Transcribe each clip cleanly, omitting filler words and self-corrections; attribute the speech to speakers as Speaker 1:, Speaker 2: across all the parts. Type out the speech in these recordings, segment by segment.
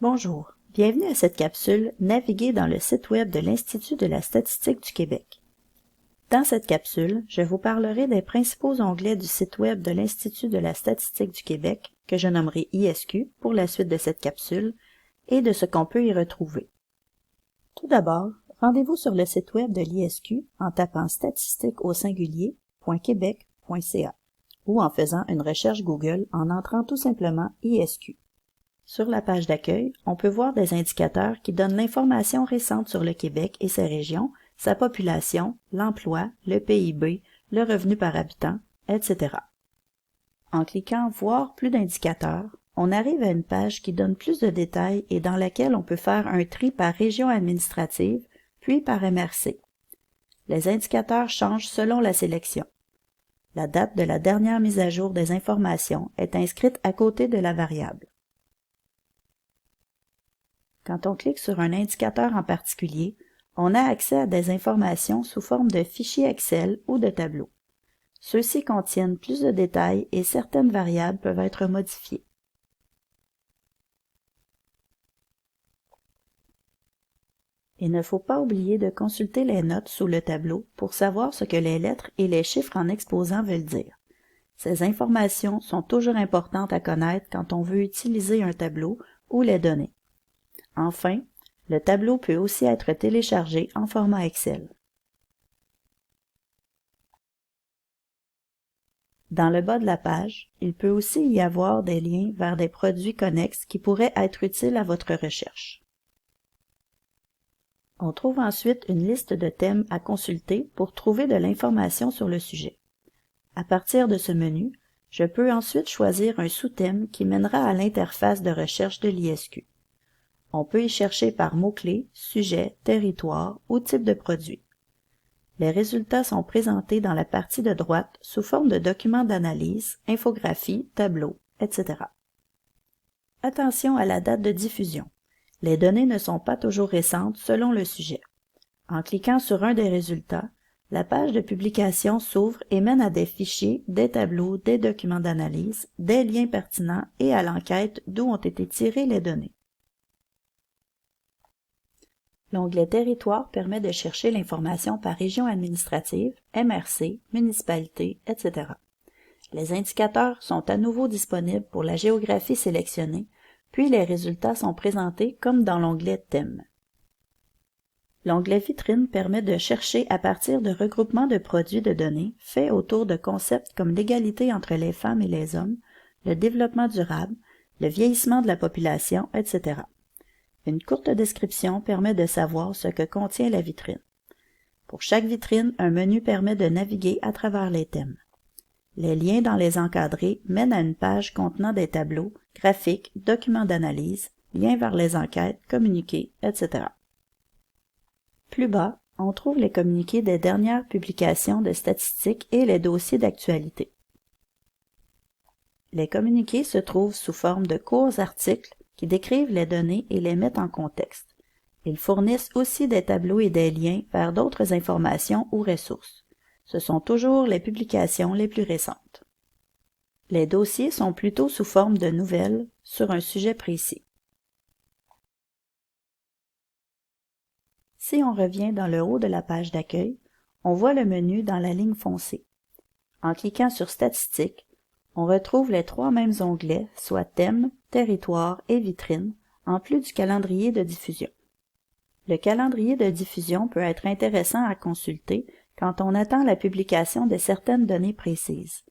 Speaker 1: Bonjour, bienvenue à cette capsule « Naviguer dans le site web de l'Institut de la statistique du Québec ». Dans cette capsule, je vous parlerai des principaux onglets du site web de l'Institut de la statistique du Québec, que je nommerai ISQ pour la suite de cette capsule, et de ce qu'on peut y retrouver. Tout d'abord, rendez-vous sur le site web de l'ISQ en tapant statistique au singulier .québec.ca ou en faisant une recherche Google en entrant tout simplement ISQ. Sur la page d'accueil, on peut voir des indicateurs qui donnent l'information récente sur le Québec et ses régions, sa population, l'emploi, le PIB, le revenu par habitant, etc. En cliquant « Voir plus d'indicateurs », on arrive à une page qui donne plus de détails et dans laquelle on peut faire un tri par région administrative, puis par MRC. Les indicateurs changent selon la sélection. La date de la dernière mise à jour des informations est inscrite à côté de la variable. Quand on clique sur un indicateur en particulier, on a accès à des informations sous forme de fichiers Excel ou de tableaux. Ceux-ci contiennent plus de détails et certaines variables peuvent être modifiées. Il ne faut pas oublier de consulter les notes sous le tableau pour savoir ce que les lettres et les chiffres en exposant veulent dire. Ces informations sont toujours importantes à connaître quand on veut utiliser un tableau ou les données. Enfin, le tableau peut aussi être téléchargé en format Excel. Dans le bas de la page, il peut aussi y avoir des liens vers des produits connexes qui pourraient être utiles à votre recherche. On trouve ensuite une liste de thèmes à consulter pour trouver de l'information sur le sujet. À partir de ce menu, je peux ensuite choisir un sous-thème qui mènera à l'interface de recherche de l'ISQ. On peut y chercher par mots-clés, sujet, territoire ou type de produit. Les résultats sont présentés dans la partie de droite sous forme de documents d'analyse, infographies, tableaux, etc. Attention à la date de diffusion. Les données ne sont pas toujours récentes selon le sujet. En cliquant sur un des résultats, la page de publication s'ouvre et mène à des fichiers, des tableaux, des documents d'analyse, des liens pertinents et à l'enquête d'où ont été tirées les données. L'onglet Territoire permet de chercher l'information par région administrative, MRC, municipalité, etc. Les indicateurs sont à nouveau disponibles pour la géographie sélectionnée, puis les résultats sont présentés comme dans l'onglet Thèmes. L'onglet Vitrine permet de chercher à partir de regroupements de produits de données faits autour de concepts comme l'égalité entre les femmes et les hommes, le développement durable, le vieillissement de la population, etc. Une courte description permet de savoir ce que contient la vitrine. Pour chaque vitrine, un menu permet de naviguer à travers les thèmes. Les liens dans les encadrés mènent à une page contenant des tableaux, graphiques, documents d'analyse, liens vers les enquêtes, communiqués, etc. Plus bas, on trouve les communiqués des dernières publications de statistiques et les dossiers d'actualité. Les communiqués se trouvent sous forme de courts articles qui décrivent les données et les mettent en contexte. Ils fournissent aussi des tableaux et des liens vers d'autres informations ou ressources. Ce sont toujours les publications les plus récentes. Les dossiers sont plutôt sous forme de nouvelles sur un sujet précis. Si on revient dans le haut de la page d'accueil, on voit le menu dans la ligne foncée. En cliquant sur Statistiques, on retrouve les trois mêmes onglets, soit Thèmes, Territoire et Vitrine, en plus du calendrier de diffusion. Le calendrier de diffusion peut être intéressant à consulter quand on attend la publication de certaines données précises.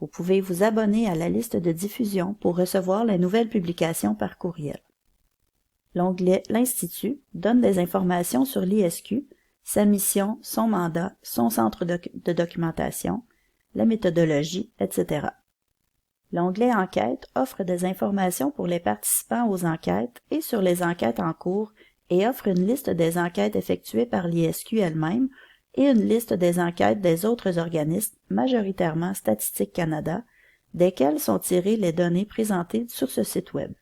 Speaker 1: Vous pouvez vous abonner à la liste de diffusion pour recevoir les nouvelles publications par courriel. L'onglet L'Institut donne des informations sur l'ISQ, sa mission, son mandat, son centre de documentation, la méthodologie, etc. L'onglet Enquête offre des informations pour les participants aux enquêtes et sur les enquêtes en cours et offre une liste des enquêtes effectuées par l'ISQ elle-même et une liste des enquêtes des autres organismes, majoritairement Statistique Canada, desquels sont tirées les données présentées sur ce site web.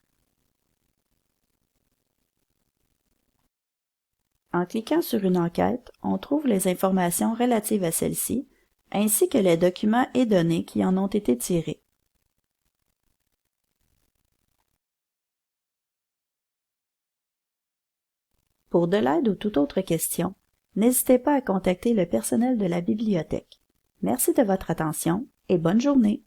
Speaker 1: En cliquant sur une enquête, on trouve les informations relatives à celle-ci, ainsi que les documents et données qui en ont été tirés. Pour de l'aide ou toute autre question, n'hésitez pas à contacter le personnel de la bibliothèque. Merci de votre attention et bonne journée.